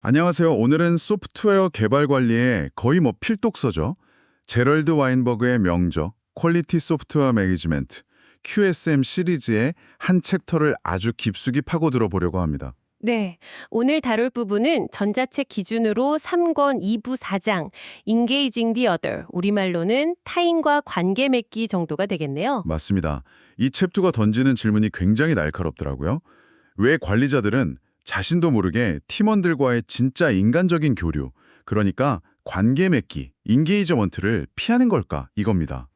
안녕하세요. 오늘은 소프트웨어 개발 관리의 거의 필독서죠. 제럴드 와인버그의 명저, 퀄리티 소프트웨어 매니지먼트, QSM 시리즈의 한 챕터를 아주 깊숙이 파고들어 보려고 합니다. 네, 오늘 다룰 부분은 전자책 기준으로 3권 2부 4장, Engaging the Other, 우리말로는 타인과 관계 맺기 정도가 되겠네요. 맞습니다. 이 챕터가 던지는 질문이 굉장히 날카롭더라고요. 왜 관리자들은 자신도 모르게 팀원들과의 진짜 인간적인 교류, 그러니까 관계 맺기, 인게이저먼트를 피하는 걸까? 이겁니다.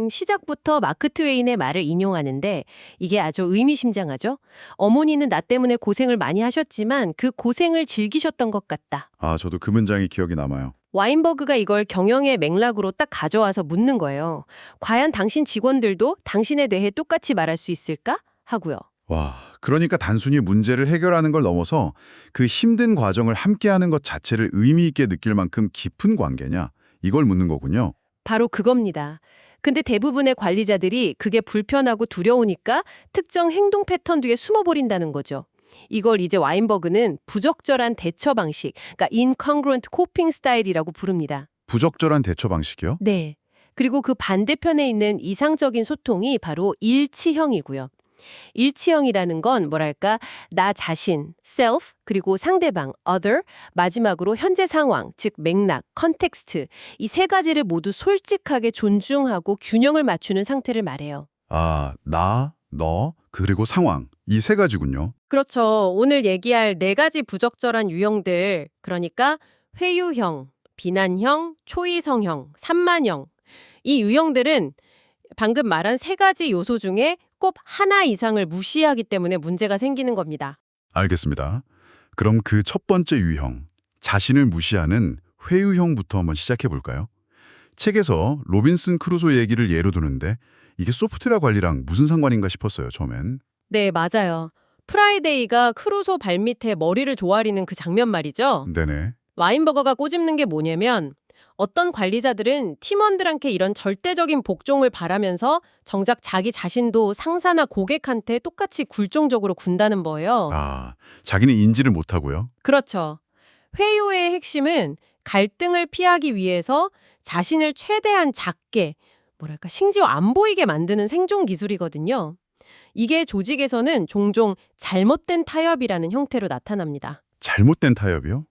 시작부터 마크 트웨인의 말을 인용하는데 이게 아주 의미심장하죠? 어머니는 나 때문에 고생을 많이 하셨지만 그 고생을 즐기셨던 것 같다. 저도 그 문장이 기억이 남아요. 와인버그가 이걸 경영의 맥락으로 딱 가져와서 묻는 거예요. 과연 당신 직원들도 당신에 대해 똑같이 말할 수 있을까? 하고요. 와, 그러니까 단순히 문제를 해결하는 걸 넘어서 그 힘든 과정을 함께하는 것 자체를 의미 있게 느낄 만큼 깊은 관계냐? 이걸 묻는 거군요. 바로 그겁니다. 근데 대부분의 관리자들이 그게 불편하고 두려우니까 특정 행동 패턴 뒤에 숨어버린다는 거죠. 이걸 이제 와인버그는 부적절한 대처 방식, 그러니까 incongruent coping style이라고 부릅니다. 부적절한 대처 방식이요? 네. 그리고 그 반대편에 있는 이상적인 소통이 바로 일치형이고요. 일치형이라는 건 뭐랄까, 나 자신, self, 그리고 상대방, other, 마지막으로 현재 상황, 즉 맥락, 컨텍스트, 이 세 가지를 모두 솔직하게 존중하고 균형을 맞추는 상태를 말해요. 나, 너, 그리고 상황. 이 세 가지군요. 그렇죠. 오늘 얘기할 네 가지 부적절한 유형들, 그러니까 회유형, 비난형, 초이성형, 산만형. 이 유형들은 방금 말한 세 가지 요소 중에 꼭 하나 이상을 무시하기 때문에 문제가 생기는 겁니다. 알겠습니다. 그럼 그 첫 번째 유형, 자신을 무시하는 회유형부터 한번 시작해 볼까요? 책에서 로빈슨 크루소 얘기를 예로 드는데 이게 소프트웨어 관리랑 무슨 상관인가 싶었어요, 처음엔. 네, 맞아요. 프라이데이가 크루소 발밑에 머리를 조아리는 그 장면 말이죠. 네네. 와인버거가 꼬집는 게 뭐냐면 어떤 관리자들은 팀원들한테 이런 절대적인 복종을 바라면서 정작 자기 자신도 상사나 고객한테 똑같이 굴종적으로 군다는 거예요. 자기는 인지를 못하고요. 그렇죠. 회유의 핵심은 갈등을 피하기 위해서 자신을 최대한 작게, 뭐랄까, 심지어 안 보이게 만드는 생존 기술이거든요. 이게 조직에서는 종종 잘못된 타협이라는 형태로 나타납니다. 잘못된 타협이요?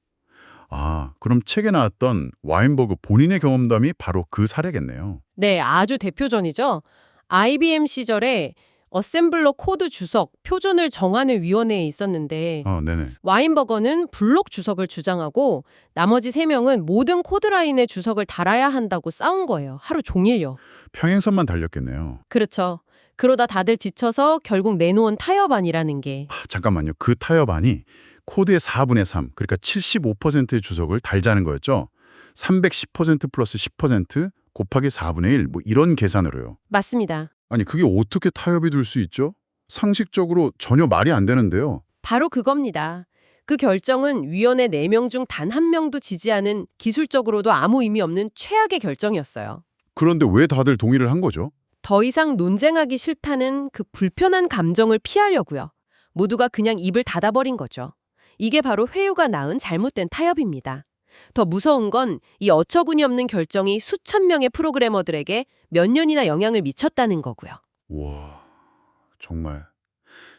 그럼 책에 나왔던 와인버그 본인의 경험담이 바로 그 사례겠네요. 네, 아주 대표전이죠. IBM 시절에 어셈블러 코드 주석, 표준을 정하는 위원회에 있었는데 네네. 와인버거는 블록 주석을 주장하고 나머지 3명은 모든 코드라인에 주석을 달아야 한다고 싸운 거예요. 하루 종일요. 평행선만 달렸겠네요. 그렇죠. 그러다 다들 지쳐서 결국 내놓은 타협안이라는 게. 잠깐만요. 그 타협안이 코드의 4분의 3, 그러니까 75%의 주석을 달자는 거였죠. 310% 플러스 10% 곱하기 4분의 1, 뭐 이런 계산으로요. 맞습니다. 아니, 그게 어떻게 타협이 될 수 있죠? 상식적으로 전혀 말이 안 되는데요. 바로 그겁니다. 그 결정은 위원회 4명 중 단 한 명도 지지하는 기술적으로도 아무 의미 없는 최악의 결정이었어요. 그런데 왜 다들 동의를 한 거죠? 더 이상 논쟁하기 싫다는 그 불편한 감정을 피하려고요. 모두가 그냥 입을 닫아버린 거죠. 이게 바로 회유가 낳은 잘못된 타협입니다. 더 무서운 건 이 어처구니 없는 결정이 수천 명의 프로그래머들에게 몇 년이나 영향을 미쳤다는 거고요. 와, 정말.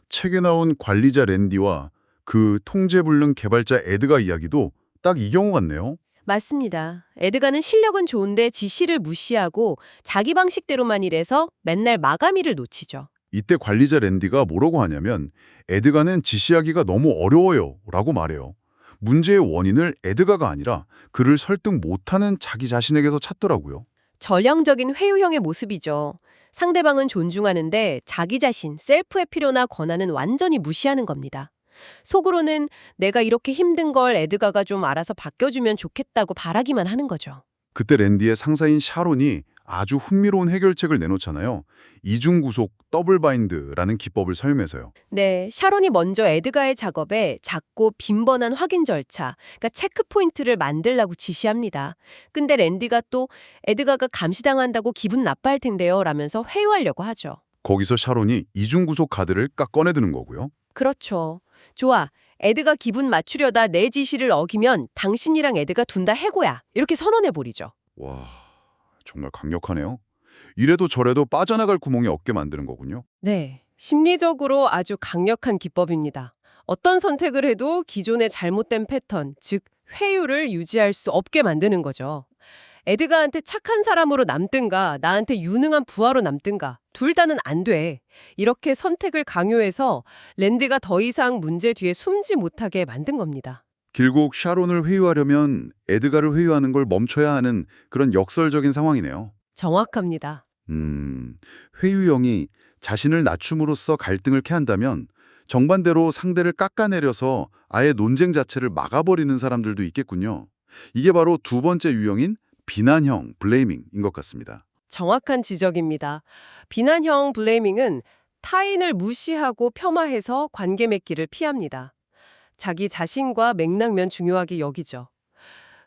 책에 나온 관리자 랜디와 그 통제불능 개발자 에드가 이야기도 딱 이 경우 같네요. 맞습니다. 에드가는 실력은 좋은데 지시를 무시하고 자기 방식대로만 일해서 맨날 마감일을 놓치죠. 이때 관리자 랜디가 뭐라고 하냐면 에드가는 지시하기가 너무 어려워요 라고 말해요. 문제의 원인을 에드가가 아니라 그를 설득 못하는 자기 자신에게서 찾더라고요. 전형적인 회유형의 모습이죠. 상대방은 존중하는데 자기 자신, 셀프의 필요나 권한은 완전히 무시하는 겁니다. 속으로는 내가 이렇게 힘든 걸 에드가가 좀 알아서 바뀌어주면 좋겠다고 바라기만 하는 거죠. 그때 랜디의 상사인 샤론이 아주 흥미로운 해결책을 내놓잖아요. 이중구속 더블 바인드라는 기법을 사용해서요. 네, 샤론이 먼저 에드가의 작업에 작고 빈번한 확인 절차, 그러니까 체크 포인트를 만들라고 지시합니다. 근데 랜디가 또 에드가가 감시당한다고 기분 나빠할 텐데요 라면서 회유하려고 하죠. 거기서 샤론이 이중구속 카드를 까 꺼내드는 거고요. 그렇죠. 좋아. 에드가 기분 맞추려다 내 지시를 어기면 당신이랑 에드가 둘 다 해고야. 이렇게 선언해버리죠. 와, 정말 강력하네요. 이래도 저래도 빠져나갈 구멍이 없게 만드는 거군요. 네, 심리적으로 아주 강력한 기법입니다. 어떤 선택을 해도 기존의 잘못된 패턴, 즉 회유를 유지할 수 없게 만드는 거죠. 에드가한테 착한 사람으로 남든가 나한테 유능한 부하로 남든가 둘 다는 안 돼. 이렇게 선택을 강요해서 랜드가 더 이상 문제 뒤에 숨지 못하게 만든 겁니다. 결국 샤론을 회유하려면 에드가를 회유하는 걸 멈춰야 하는 그런 역설적인 상황이네요. 정확합니다. 회유형이 자신을 낮춤으로써 갈등을 캐한다면 정반대로 상대를 깎아내려서 아예 논쟁 자체를 막아버리는 사람들도 있겠군요. 이게 바로 두 번째 유형인 비난형, 블레이밍인 것 같습니다. 정확한 지적입니다. 비난형 블레이밍은 타인을 무시하고 폄하해서 관계 맺기를 피합니다. 자기 자신과 맥락면 중요하게 여기죠.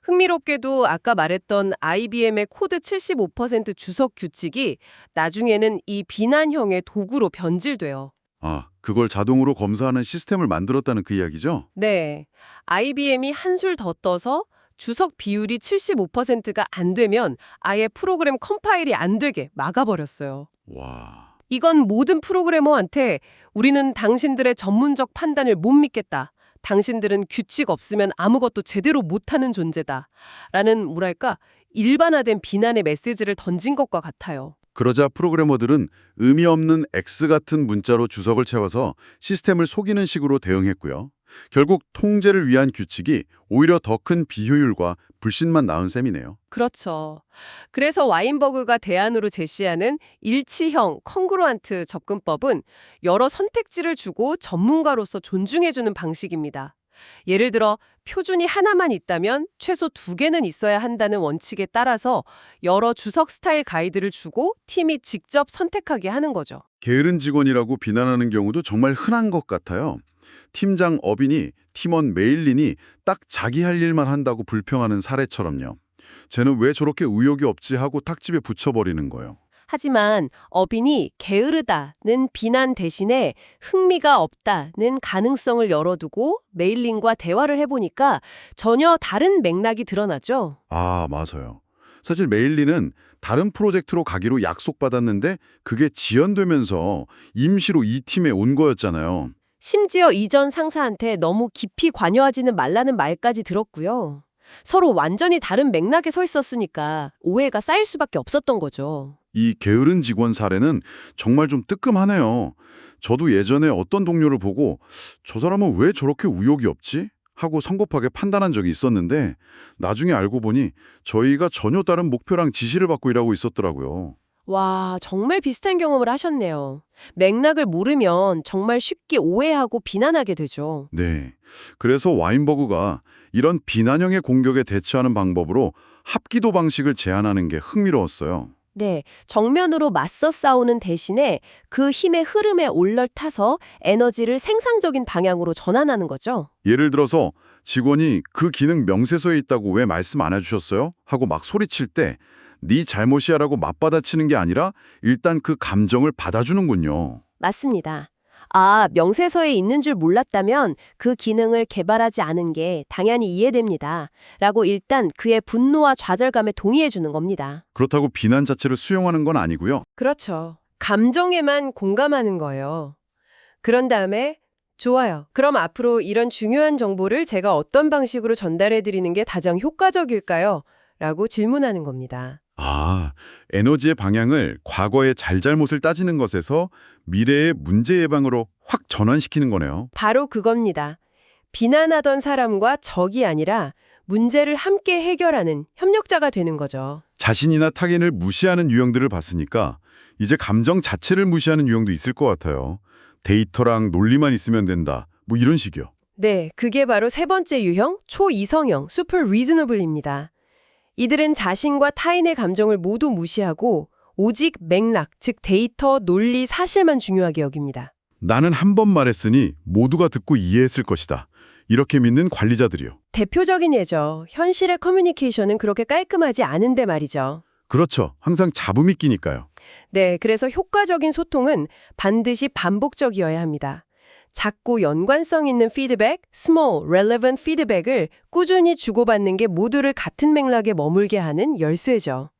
흥미롭게도 아까 말했던 IBM의 코드 75% 주석 규칙이 나중에는 이 비난형의 도구로 변질돼요. 아, 그걸 자동으로 검사하는 시스템을 만들었다는 그 이야기죠? 네, IBM이 한술 더 떠서 주석 비율이 75%가 안 되면 아예 프로그램 컴파일이 안 되게 막아버렸어요. 와, 이건 모든 프로그래머한테 우리는 당신들의 전문적 판단을 못 믿겠다. 당신들은 규칙 없으면 아무것도 제대로 못하는 존재다. 라는 뭐랄까 일반화된 비난의 메시지를 던진 것과 같아요. 그러자 프로그래머들은 의미 없는 X 같은 문자로 주석을 채워서 시스템을 속이는 식으로 대응했고요. 결국 통제를 위한 규칙이 오히려 더 큰 비효율과 불신만 낳은 셈이네요. 그렇죠. 그래서 와인버그가 대안으로 제시하는 일치형 컨그루언트 접근법은 여러 선택지를 주고 전문가로서 존중해주는 방식입니다. 예를 들어 표준이 하나만 있다면 최소 2개는 있어야 한다는 원칙에 따라서 여러 주석 스타일 가이드를 주고 팀이 직접 선택하게 하는 거죠. 게으른 직원이라고 비난하는 경우도 정말 흔한 것 같아요. 팀장 어빈이 팀원 메일린이 딱 자기 할 일만 한다고 불평하는 사례처럼요. 쟤는 왜 저렇게 의욕이 없지 하고 탁집에 붙여버리는 거예요. 하지만 어빈이 게으르다는 비난 대신에 흥미가 없다는 가능성을 열어두고 메일린과 대화를 해보니까 전혀 다른 맥락이 드러나죠. 아, 맞아요. 사실 메일린은 다른 프로젝트로 가기로 약속받았는데 그게 지연되면서 임시로 이 팀에 온 거였잖아요. 심지어 이전 상사한테 너무 깊이 관여하지는 말라는 말까지 들었고요. 서로 완전히 다른 맥락에 서 있었으니까 오해가 쌓일 수밖에 없었던 거죠. 이 게으른 직원 사례는 정말 좀 뜨끔하네요. 저도 예전에 어떤 동료를 보고 저 사람은 왜 저렇게 의욕이 없지? 하고 성급하게 판단한 적이 있었는데 나중에 알고 보니 저희가 전혀 다른 목표랑 지시를 받고 일하고 있었더라고요. 와, 정말 비슷한 경험을 하셨네요. 맥락을 모르면 정말 쉽게 오해하고 비난하게 되죠. 네. 그래서 와인버그가 이런 비난형의 공격에 대처하는 방법으로 합기도 방식을 제안하는 게 흥미로웠어요. 네, 정면으로 맞서 싸우는 대신에 그 힘의 흐름에 올라타서 에너지를 생산적인 방향으로 전환하는 거죠. 예를 들어서 직원이 그 기능 명세서에 있다고 왜 말씀 안 해주셨어요? 하고 막 소리칠 때 네 잘못이야라고 맞받아치는 게 아니라 일단 그 감정을 받아주는군요. 맞습니다. 아, 명세서에 있는 줄 몰랐다면 그 기능을 개발하지 않은 게 당연히 이해됩니다. 라고 일단 그의 분노와 좌절감에 동의해 주는 겁니다. 그렇다고 비난 자체를 수용하는 건 아니고요. 그렇죠. 감정에만 공감하는 거예요. 그런 다음에 좋아요. 그럼 앞으로 이런 중요한 정보를 제가 어떤 방식으로 전달해 드리는 게 가장 효과적일까요? 라고 질문하는 겁니다. 아, 에너지의 방향을 과거의 잘잘못을 따지는 것에서 미래의 문제 예방으로 확 전환시키는 거네요. 바로 그겁니다. 비난하던 사람과 적이 아니라 문제를 함께 해결하는 협력자가 되는 거죠. 자신이나 타인을 무시하는 유형들을 봤으니까 이제 감정 자체를 무시하는 유형도 있을 것 같아요. 데이터랑 논리만 있으면 된다. 뭐 이런 식이요. 네, 그게 바로 세 번째 유형, 초이성형, super reasonable입니다. 이들은 자신과 타인의 감정을 모두 무시하고 오직 맥락, 즉 데이터, 논리, 사실만 중요하게 여깁니다. 나는 한 번 말했으니 모두가 듣고 이해했을 것이다. 이렇게 믿는 관리자들이요. 대표적인 예죠. 현실의 커뮤니케이션은 그렇게 깔끔하지 않은데 말이죠. 그렇죠. 항상 잡음이 끼니까요. 네, 그래서 효과적인 소통은 반드시 반복적이어야 합니다. 작고 연관성 있는 피드백, small, relevant feedback을 꾸준히 주고받는 게 모두를 같은 맥락에 머물게 하는 열쇠죠.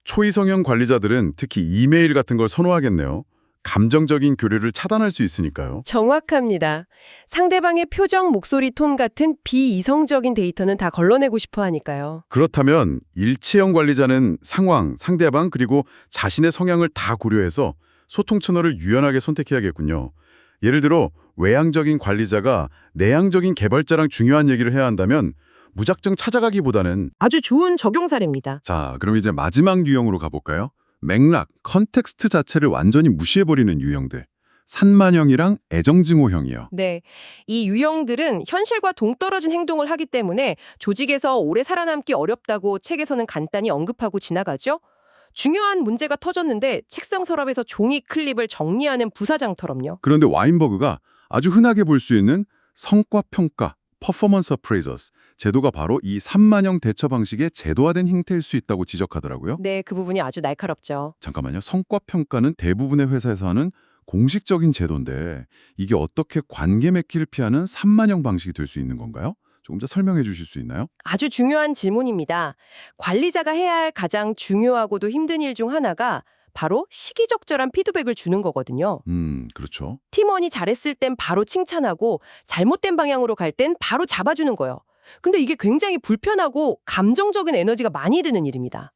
초이성형 관리자들은 특히 이메일 같은 걸 선호하겠네요. 감정적인 교류를 차단할 수 있으니까요. 정확합니다. 상대방의 표정, 목소리 톤 같은 비이성적인 데이터는 다 걸러내고 싶어 하니까요. 그렇다면 일체형 관리자는 상황, 상대방 그리고 자신의 성향을 다 고려해서 소통 채널을 유연하게 선택해야겠군요. 예를 들어 외향적인 관리자가 내향적인 개발자랑 중요한 얘기를 해야 한다면 무작정 찾아가기보다는 아주 좋은 적용 사례입니다. 자, 그럼 이제 마지막 유형으로 가볼까요? 맥락, 컨텍스트 자체를 완전히 무시해버리는 유형들. 산만형이랑 애정증오형이요. 네, 이 유형들은 현실과 동떨어진 행동을 하기 때문에 조직에서 오래 살아남기 어렵다고 책에서는 간단히 언급하고 지나가죠. 중요한 문제가 터졌는데 책상 서랍에서 종이 클립을 정리하는 부사장처럼요. 그런데 와인버그가 아주 흔하게 볼 수 있는 성과평가, 퍼포먼스 어프레이저스 제도가 바로 이 산만형 대처 방식의 제도화된 형태일 수 있다고 지적하더라고요. 네, 그 부분이 아주 날카롭죠. 잠깐만요. 성과평가는 대부분의 회사에서 하는 공식적인 제도인데 이게 어떻게 관계 맺기를 피하는 산만형 방식이 될 수 있는 건가요? 조금 더 설명해 주실 수 있나요? 아주 중요한 질문입니다. 관리자가 해야 할 가장 중요하고도 힘든 일 중 하나가 바로 시기적절한 피드백을 주는 거거든요. 그렇죠. 팀원이 잘했을 땐 바로 칭찬하고 잘못된 방향으로 갈 땐 바로 잡아주는 거예요. 근데 이게 굉장히 불편하고 감정적인 에너지가 많이 드는 일입니다.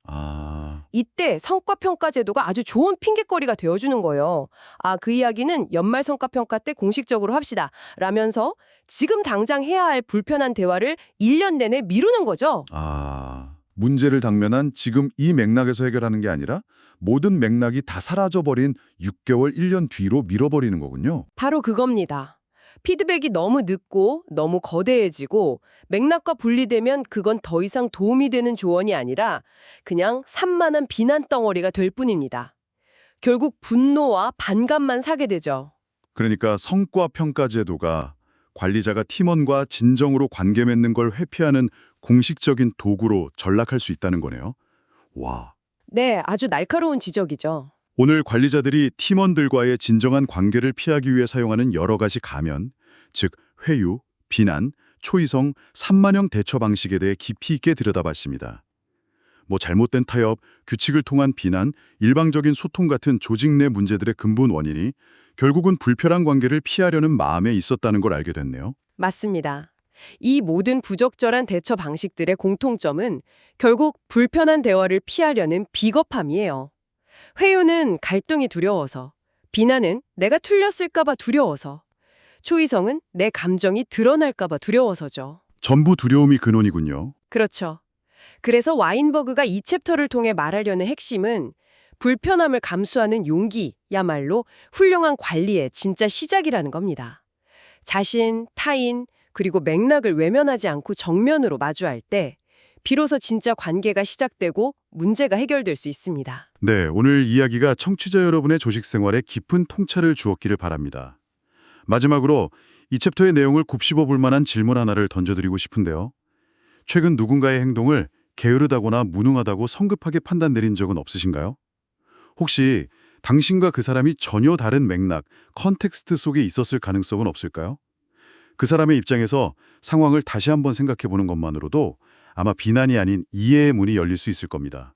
이때 성과평가 제도가 아주 좋은 핑계거리가 되어주는 거예요. 아, 그 이야기는 연말 성과평가 때 공식적으로 합시다. 라면서 지금 당장 해야 할 불편한 대화를 1년 내내 미루는 거죠. 문제를 당면한 지금 이 맥락에서 해결하는 게 아니라 모든 맥락이 다 사라져버린 6개월, 1년 뒤로 밀어버리는 거군요. 바로 그겁니다. 피드백이 너무 늦고 너무 거대해지고 맥락과 분리되면 그건 더 이상 도움이 되는 조언이 아니라 그냥 산만한 비난 덩어리가 될 뿐입니다. 결국 분노와 반감만 사게 되죠. 그러니까 성과평가 제도가 관리자가 팀원과 진정으로 관계 맺는 걸 회피하는 공식적인 도구로 전락할 수 있다는 거네요. 와. 네, 아주 날카로운 지적이죠. 오늘 관리자들이 팀원들과의 진정한 관계를 피하기 위해 사용하는 여러 가지 가면, 즉 회유, 비난, 초이성, 산만형 대처 방식에 대해 깊이 있게 들여다봤습니다. 잘못된 타협, 규칙을 통한 비난, 일방적인 소통 같은 조직 내 문제들의 근본 원인이 결국은 불편한 관계를 피하려는 마음에 있었다는 걸 알게 됐네요. 맞습니다. 이 모든 부적절한 대처 방식들의 공통점은 결국 불편한 대화를 피하려는 비겁함이에요. 회유는 갈등이 두려워서, 비난은 내가 틀렸을까봐 두려워서, 초이성은 내 감정이 드러날까봐 두려워서죠. 전부 두려움이 근원이군요. 그렇죠. 그래서 와인버그가 이 챕터를 통해 말하려는 핵심은 불편함을 감수하는 용기야말로 훌륭한 관리의 진짜 시작이라는 겁니다. 자신, 타인, 그리고 맥락을 외면하지 않고 정면으로 마주할 때 비로소 진짜 관계가 시작되고 문제가 해결될 수 있습니다. 네, 오늘 이야기가 청취자 여러분의 조직 생활에 깊은 통찰을 주었기를 바랍니다. 마지막으로 이 챕터의 내용을 곱씹어 볼 만한 질문 하나를 던져드리고 싶은데요. 최근 누군가의 행동을 게으르다거나 무능하다고 성급하게 판단 내린 적은 없으신가요? 혹시 당신과 그 사람이 전혀 다른 맥락, 컨텍스트 속에 있었을 가능성은 없을까요? 그 사람의 입장에서 상황을 다시 한번 생각해 보는 것만으로도 아마 비난이 아닌 이해의 문이 열릴 수 있을 겁니다.